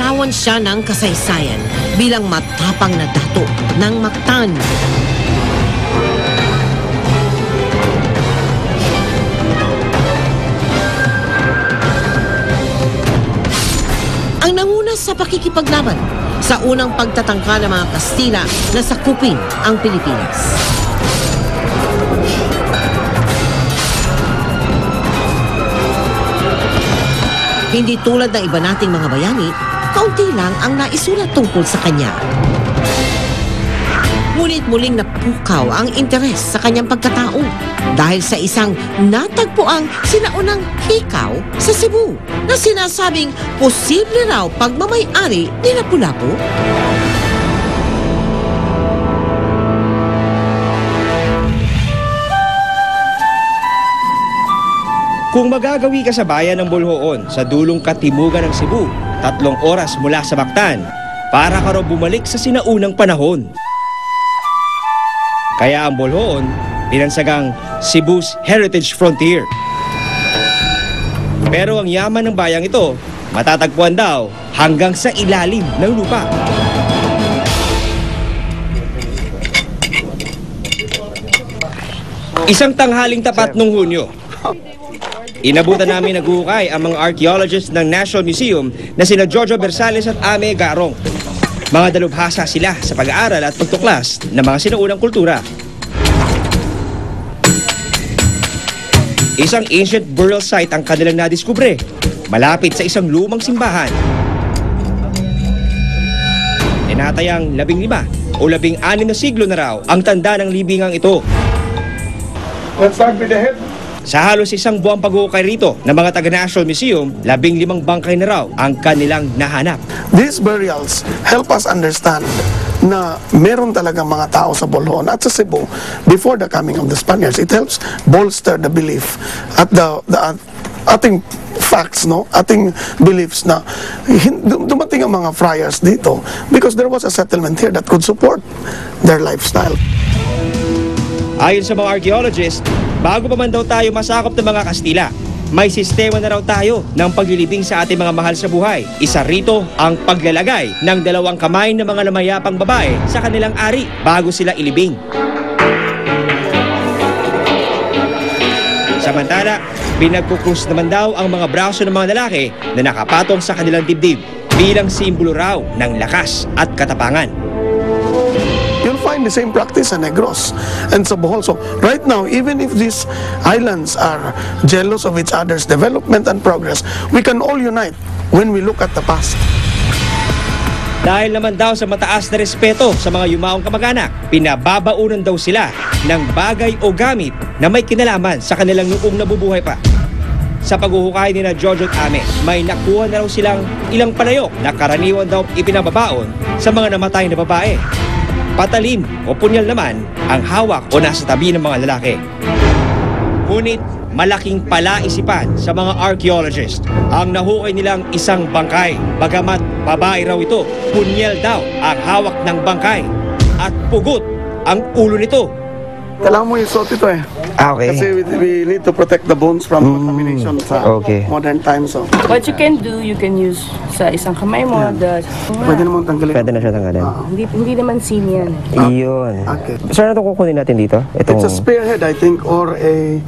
Inilarawan siya ng kasaysayan bilang matapang na dato ng Mactan. Ang nanguna sa pakikipaglaban sa unang pagtatangka ng mga Kastila na sakupin ang Pilipinas. Hindi tulad ng iba nating mga bayani, kaunti lang ang naisulat tungkol sa kanya. Ngunit muling napukaw ang interes sa kanyang pagkatao dahil sa isang natagpuang sinaunang hikaw sa Cebu na sinasabing posible raw pagmamay-ari ni Lapu-Lapu. Kung magagawi ka sa bayan ng Bolhoon sa dulong katimugan ng Cebu, 3 oras mula sa Mactan, para ka raw bumalik sa sinaunang panahon. Kaya ang Bolhoon, pinansagang Cebu's Heritage Frontier. Pero ang yaman ng bayang ito, matatagpuan daw hanggang sa ilalim ng lupa. Isang tanghaling tapat nung Hunyo, inabutan namin naghuhukay ang mga archaeologists ng National Museum na sina Jojo Bersales at Ame Garong. Mga dalubhasa sila sa pag-aaral at pagtuklas ng mga sinaunang kultura. Isang ancient burial site ang kanilang nadiskubre, malapit sa isang lumang simbahan. Tinatayang 15 o 16 na siglo na raw ang tanda ng libingang ito. Let's start with the head. Sa halos isang buwang paghuhukay rito ng mga taga-National Museum, 15 bangkay na raw ang kanilang nahanap. These burials help us understand na meron talaga mga tao sa Bolhoon at sa Cebu before the coming of the Spaniards. It helps bolster the belief at the ating facts, no? Ating beliefs na dumating ang mga friars dito because there was a settlement here that could support their lifestyle. Ayon sa mga archaeologists, bago pa man daw tayo masakop ng mga Kastila, may sistema na raw tayo ng paglilibing sa ating mga mahal sa buhay. Isa rito ang paglalagay ng 2 kamay ng mga namayapang babae sa kanilang ari bago sila ilibing. Samantala, pinagkukrus naman daw ang mga braso ng mga lalaki na nakapatong sa kanilang dibdib bilang simbolo raw ng lakas at katapangan. You'll find the same practice sa Negros and sa Bohol. So right now, even if these islands are jealous of each other's development and progress, we can all unite when we look at the past. Dahil naman daw sa mataas na respeto sa mga yumaong kamag-anak, pinababaunan daw sila ng bagay o gamit na may kinalaman sa kanilang noong nabubuhay pa. Sa paghuhukay ni na Jojo at Ame, may nakuha na raw silang ilang palayok na karaniwan daw ipinababaon sa mga namatay na babae. Patalim o punyal naman ang hawak o nasa tabi ng mga lalaki. Ngunit malaking palaisipan sa mga archaeologists ang nahukay nilang isang bangkay. Bagamat babae raw ito, punyal daw ang hawak ng bangkay at pugot ang ulo nito. Kailangan mo isuot ito eh. Okay. Kasi we need to protect the bones from contamination sa modern times. So. What you can do, you can use sa isang kamay mo. Pwede naman tanggalin. Pwede na siya tanggalin. Hindi naman sin yan. Iyon. Okay. Saan na ito kukunin natin dito? It's a spearhead, I think, or a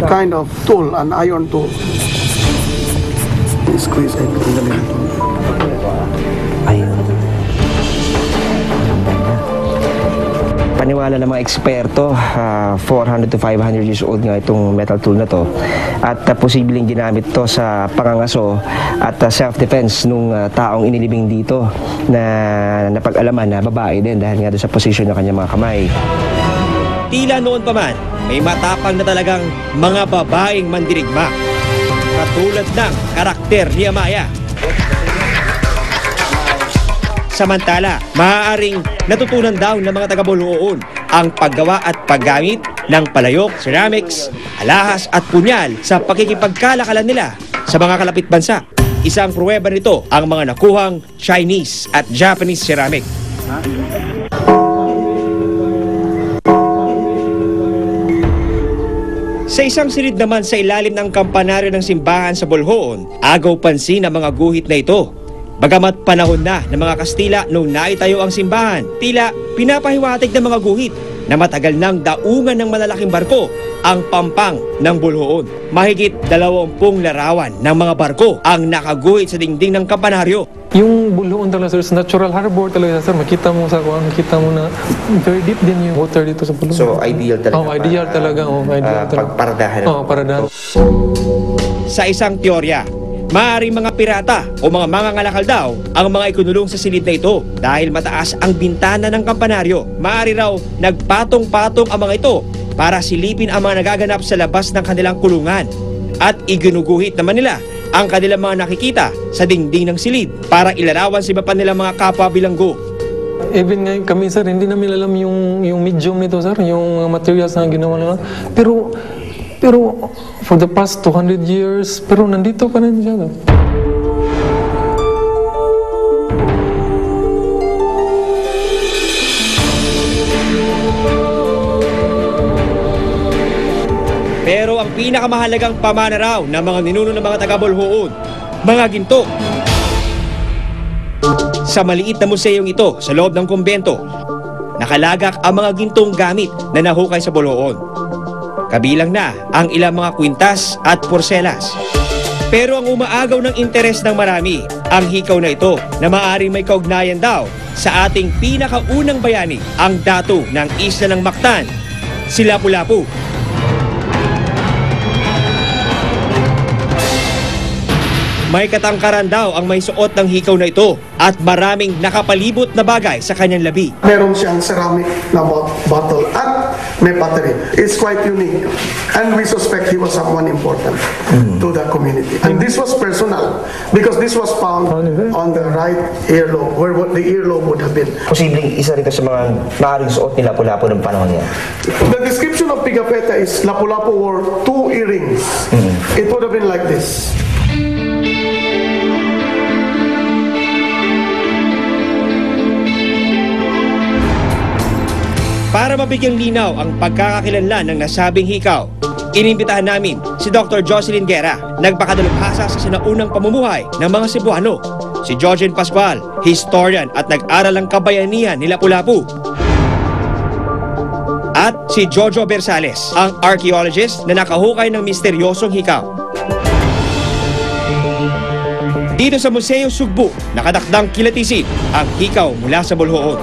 kind of tool, an iron tool. Squeeze it. Ayun. Paniwala ng mga eksperto, 400 to 500 years old nga itong metal tool na to. At posibleng ginamit to sa pangangaso at self-defense nung taong inilibing dito na napag-alaman na babae din dahil nga doon sa posisyon ng kanyang mga kamay. Tila noon pa man, may matapang na talagang mga babaeng mandirigma. Katulad ng karakter ni Amaya. Samantala, maaaring natutunan daw ng mga taga-Bolhoon ang paggawa at paggamit ng palayok, ceramics, alahas at punyal sa pakikipagkalakalan nila sa mga kalapit bansa. Isang pruweba nito ang mga nakuhang Chinese at Japanese ceramic. Sa isang silid naman sa ilalim ng kampanaryo ng simbahan sa Bolhoon, agaw pansin ang mga guhit na ito. Bagamat panahon na ng mga Kastila nung naitayo ang simbahan, tila pinapahiwatig ng mga guhit na matagal nang daungan ng malalaking barko ang pampang ng Bolhoon. Mahigit 20 larawan ng mga barko ang nakaguhit sa dingding ng kampanaryo. Yung Bolhoon talaga sir, natural harbor talaga sir, makita mo sa kuwan, makita mo na very deep din yung water dito sa Bolhoon. So ideal talaga. Ideal talaga. Ideal talaga. Pagparadahan. Paradahan. Sa isang teorya, maaaring mga pirata o mga mangangalakal daw ang mga ikunulong sa silid na ito dahil mataas ang bintana ng kampanaryo. Maaari raw nagpatong-patong ang mga ito para silipin ang mga nagaganap sa labas ng kanilang kulungan at iginuguhit naman nila ang kanilang mga nakikita sa dingding ng silid para ilarawan sa iba pa nilang mga kapwa bilanggo. Even ngayon kami sir, hindi namin alam yung medium nito sir, yung materials na ginawa nila. Pero for the past 200 years, pero nandito pa rin siya. Pero ang pinakamahalagang pamana raw ng mga ninuno ng mga taga-Bolhoon, mga ginto. Sa maliit na museyong ito sa loob ng kumbento, nakalagak ang mga gintong gamit na nahukay sa Bolhoon. Kabilang na ang ilang mga kwintas at porselas. Pero ang umaagaw ng interes ng marami, ang hikaw na ito na maaaring may kaugnayan daw sa ating pinakaunang bayani, ang dato ng isla ng Mactan, si Lapu-Lapu. May katangkaran daw ang may suot ng hikaw na ito at maraming nakapalibot na bagay sa kanyang labi. Meron siyang ceramic na bottle at may battery. It's quite unique. And we suspect he was someone important to the community. And this was personal because this was found on the right earlobe, where the earlobe would have been. Posibleng isa rin sa mga maaaring suot ni Lapu-Lapu ng panahon niya. The description of Pigafetta is Lapu-Lapu wore 2 earrings. It would have been like this. Para mabigyang linaw ang pagkakakilanlan ng nasabing hikaw, inimbitahan namin si Dr. Jocelyn Guerra, nagpakadalubhasa sa sinaunang pamumuhay ng mga Cebuano, si Jojen Pascual, historian at nag-aral ng kabayanihan ni Lapu-Lapu, at si Jojo Bersales, ang archaeologist na nakahukay ng misteryosong hikaw. Dito sa Museo Sugbo, nakadakdang kilatisin ang hikaw mula sa Bolhoon.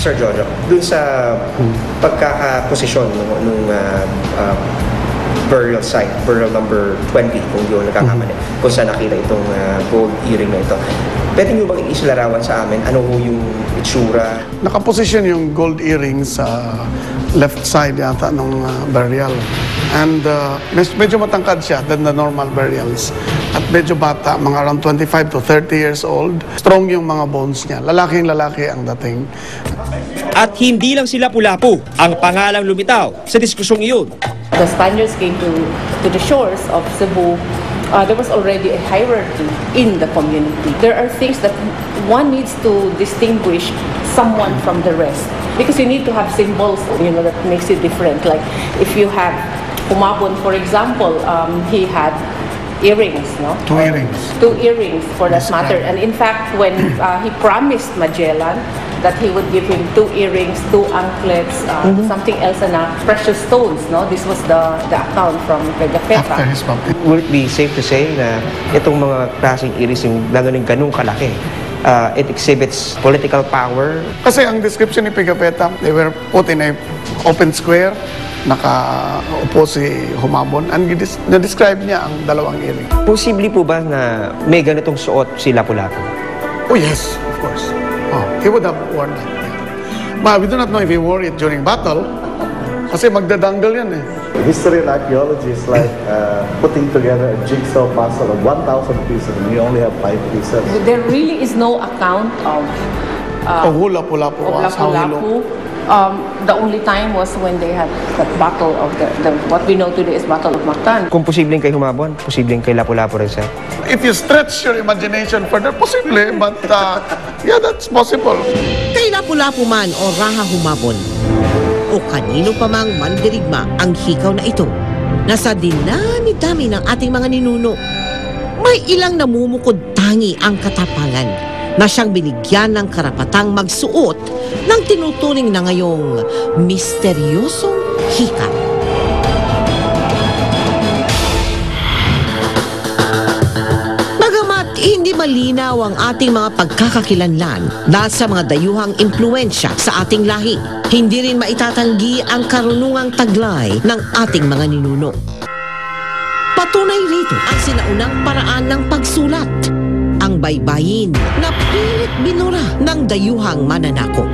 Sir Jojo, dun sa pagkakaposisyon nung burial site, burial number 20, kung yun nagkakamali, kung saan nakita itong gold earring na ito, pwede nyo bang isilarawan sa amin ano ho yung itsura? Nakaposition yung gold earrings sa left side yata ng burial. And medyo matangkad siya than the normal burials. At medyo bata, mga around 25 to 30 years old. Strong yung mga bones niya. Lalaking-lalaki ang dating. At hindi lang si Lapu-Lapu ang pangalang lumitaw sa diskusyong iyon. The Spaniards came to the shores of Cebu. There was already a hierarchy in the community. There are things that one needs to distinguish someone from the rest because you need to have symbols, that makes it different. Like if you have Humabon, for example, he had earrings, no? 2 earrings. 2 earrings for that matter. And in fact, when he promised Magellan that he would give him 2 earrings, 2 anklets, something else, and precious stones, no? This was the account from Pigafetta. After his baptism. Would it be safe to say na itong mga klaseng earrings yung ganung kalaki, it exhibits political power? Kasi ang description ni Pigafetta, they were put in a open square, nakaupo si Humabon, and na-describe niya ang 2 earring. Posible po ba na may ganitong suot si Lapu-Lapu? Oh yes, of course. Oh, he would have worn that. But we do not know if he wore it during battle, kasi magdadanggal yan eh. History and archaeology is like putting together a jigsaw puzzle of 1,000 pieces and we only have 5 pieces. There really is no account of Lapu-Lapu was how he looked. The only time was when they had that battle of what we know today is Battle of Mactan. Kung posibleng kay Humabon, posibleng kay Lapu-Lapu rin, sir. If you stretch your imagination further, possibly, but yeah, that's possible. Kay Lapu-Lapu man o Raha Humabon o kanino pa mang mandirigma ang hikaw na ito, nasa dinami-dami ng ating mga ninuno, may ilang namumukod tangi ang katapangan na siyang binigyan ng karapatang magsuot ng tinuturing na ngayong misteryosong hikaw. Bagamat hindi malinaw ang ating mga pagkakakilanlan dahil sa mga dayuhang impluensya sa ating lahi, hindi rin maitatanggi ang karunungang taglay ng ating mga ninuno. Patunay rito ang sinaunang paraan ng pagsulat, ang baybayin na pilit binura ng dayuhang mananakop.